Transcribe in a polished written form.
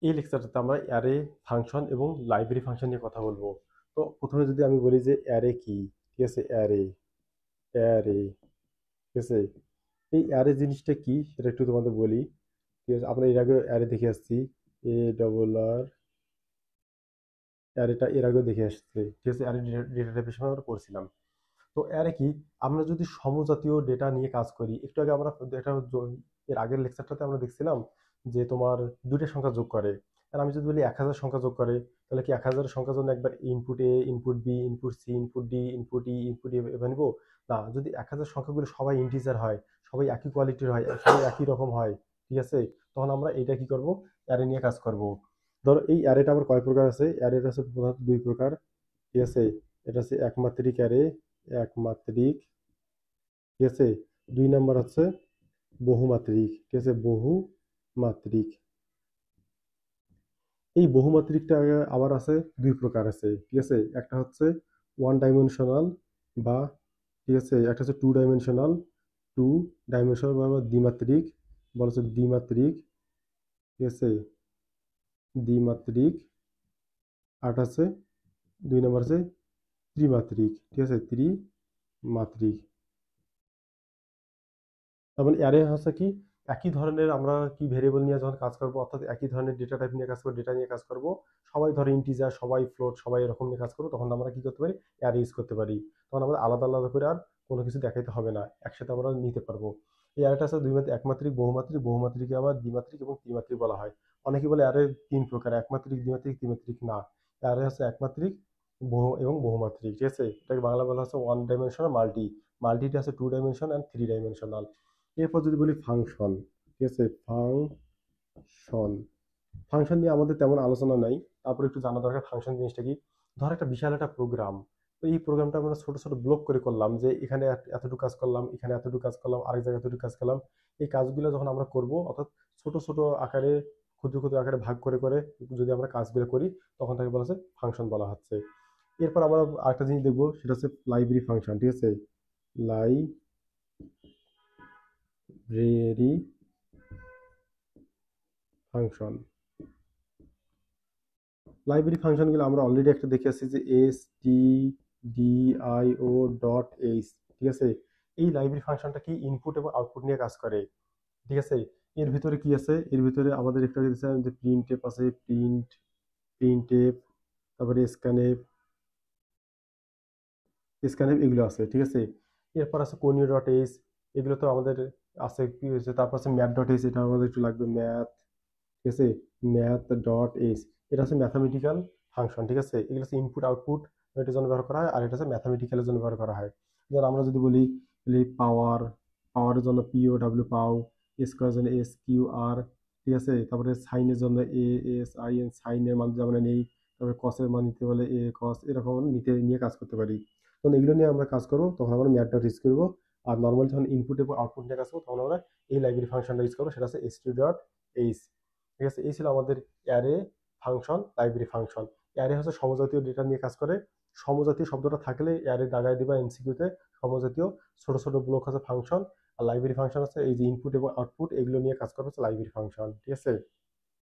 এই লেকচারটাতে আমরা array function এবং লাইব্রেরি ফাংশন নিয়ে কথা বলবো। তো প্রথমে যদি আমি বলি যে অ্যারে কি, ঠিক আছে, অ্যারে অ্যারে ঠিক আছে, এই অ্যারে জিনিসটা কি সেটা একটু তোমাদের বলি। ঠিক আছে, আমরা এর আগে অ্যারে দেখে আসছি, এ ডবল আর, অ্যারেটা এর আগেও দেখে আসছে, ঠিক আছে, অ্যারে ডেটা টাইপের সময় আমরা পড়ছিলাম। তো অ্যারে কি, আমরা যদি সমজাতীয় ডেটা নিয়ে কাজ করি, একটু আগে আমরা একটা এর আগের লেকচারটাতে আমরা দেখছিলাম যে তোমার দুইটা সংখ্যা যোগ করে। আর আমি যদি বলি 1000 সংখ্যা যোগ করে, তাহলে কি 1000 সংখ্যার জন্য একবার input A, input B, input C, input D, input E, input এভাবে নিবো? না, যদি 1000 সংখ্যাগুলো সবাই ইন্টিজার হয়, সবাই একই কোয়ালিটির হয়, সবাই একই রকম হয়, ঠিক আছে, তখন আমরা এটা কি করব, অ্যারে নিয়ে কাজ করব। ধরো এই অ্যারেটা আবার কয় প্রকার আছে, অ্যারেটা হচ্ছে প্রধানত দুই প্রকার, ঠিক আছে। এটা হচ্ছে একমাত্রিক অ্যারে, একমাত্রিক, ঠিক আছে। দুই নাম্বার হচ্ছে বহুমাত্রিক, ঠিক আছে, বহুমাত্রিক। এই বহুমাত্রিকটা আবার আছে দুই প্রকার আছে, ঠিক আছে। একটা হচ্ছে ওয়ান ডাইমেনশনাল বা, ঠিক আছে, একটা হচ্ছে টু ডাইমেনশনাল বা দ্বিমাত্রিক, বলা হচ্ছে দ্বিমাত্রিক, ঠিক আছে, দ্বিমাত্রিক। আর আছে দুই নাম্বার আছে ত্রিমাত্রিক, ঠিক আছে, ত্রিমাত্রিক। তার মানে অ্যারে হচ্ছে কি, একই ধরনের আমরা কি ভেরিয়েবল নিয়ে যখন কাজ করবো, অর্থাৎ একই ধরনের ডেটা টাইপ নিয়ে কাজ করবো, ডেটা নিয়ে কাজ করবো, সবাই ধরো ইন্টিজার, সবাই ফ্লোট, সবাই এরকম নিয়ে কাজ করবো, তখন আমরা কি করতে পারি, অ্যারে ইউজ করতে পারি। তখন আমাদের আলাদা আলাদা করে আর কোনো কিছু দেখাইতে হবে না, একসাথে আমরা নিতে পারবো। এই অ্যারেটা আছে দুই মাত্রিক, একমাত্রিক, বহুমাত্রিক, বহুমাত্রিকে আবার দ্বিমাত্রিক এবং ত্রিমাত্রিক বলা হয়। অনেকে বলে অ্যারে তিন প্রকার, একমাত্রিক, দ্বিমাত্রিক, ত্রিমাত্রিক। না, অ্যারে হচ্ছে একমাত্রিক, বহু এবং বহুমাত্রিক, ঠিক আছে। এটাকে বাংলা বলা হচ্ছে ওয়ান ডাইমেনশনাল মাল্টি, মাল্টিটা আছে two dimension and three dimensional. এরপর যদি বলি ফাংশন, ঠিক আছে, ফাংশন। ফাংশন নিয়ে আমাদের তেমন আলোচনা নাই, তারপর একটু জানা দরকার ফাংশন জিনিসটা কি। ধর একটা বিশাল একটা প্রোগ্রাম, তো এই প্রোগ্রামটা আমরা ছোট ছোট ব্লক করে করলাম, যে এখানে এতটুকু কাজ করলাম, এখানে এতটুকু কাজ করলাম, আরেক জায়গায় এতটুকু কাজ করলাম। এই কাজগুলো যখন আমরা করব, অর্থাৎ ছোট ছোট আকারে, ক্ষুদ্র ক্ষুদ্র আকারে ভাগ করে করে যদি আমরা কাজগুলো করি, তখন তাকে বলা হচ্ছে ফাংশন বলা হচ্ছে। এরপর আমরা আরেকটা জিনিস দেখবো, সেটা হচ্ছে লাইব্রেরি ফাংশন, ঠিক আছে, লাইব্রেরি ফাংশন। লাইব্রেরি ফাংশনগুলো আমরা অলরেডি একটা দেখে আসছি যে S T D I O dot H, ঠিক আছে। এই লাইব্রেরি ফাংশনটা কি, ইনপুট এবং আউটপুট নিয়ে কাজ করে, ঠিক আছে। এর ভিতরে কি আছে, এর ভিতরে আমাদের একটু আগে দেখছিলাম যে প্রিন্ট টেপ আছে, প্রিন্ট টেপ, তারপরে স্ক্যানএফ, স্ক্যানএফ এগুলো আছে, ঠিক আছে। এরপর আছে কোনিও ডট এইচ, এগুলো তো আমাদের আছে, কি হয়েছে, তারপর আছে ম্যাথ ডট এইচ, এটা আমাদের একটু লাগবে, ম্যাথ, ঠিক আছে, ম্যাথ ডট এইচ। এটা হচ্ছে ম্যাথামেটিক্যাল ফাংশন, ঠিক আছে। এগুলো হচ্ছে ইনপুট আউটপুট এটার জন্য ব্যবহার করা হয়, আর এটা হচ্ছে ম্যাথামেটিক্যালের জন্য ব্যবহার করা হয়। যেমন আমরা যদি বলি পাওয়ার, পাওয়ারের জন্য পিও ডাব্লিউ, পাও। স্কোয়ারের জন্য এস কিউ আর, ঠিক আছে। তারপরে সাইনের জন্য এ এস আই এন, সাইনের মান যেমন নেই। তারপরে কসের মান নিতে বলে এ কস, এরকম নিয়ে কাজ করতে পারি। তখন এগুলো নিয়ে আমরা কাজ করবো, তখন আমরা ম্যাথ ডট ইউজ করবো। আর নর্মালি যখন ইনপুট এবং আউটপুট নিয়ে কাজ করবো, তখন আমরা এই লাইব্রেরি ফাংশনটা ইউজ করবো, সেটা হচ্ছে এস টি ডট এইচ, ঠিক আছে। এই ছিল আমাদের array function, library function. Array হচ্ছে সমজাতীয় ডেটা নিয়ে কাজ করে। সমজাতীয় শব্দটা থাকলে অ্যারে দাগায় দিবা এমসিকিউতে, সমজাতীয়। ছোট ছোট ব্লক হচ্ছে ফাংশন। আর লাইব্রেরি ফাংশন হচ্ছে এই যে ইনপুট এবং আউটপুট এগুলো নিয়ে কাজ করবে, হচ্ছে লাইব্রেরি ফাংশন, ঠিক আছে।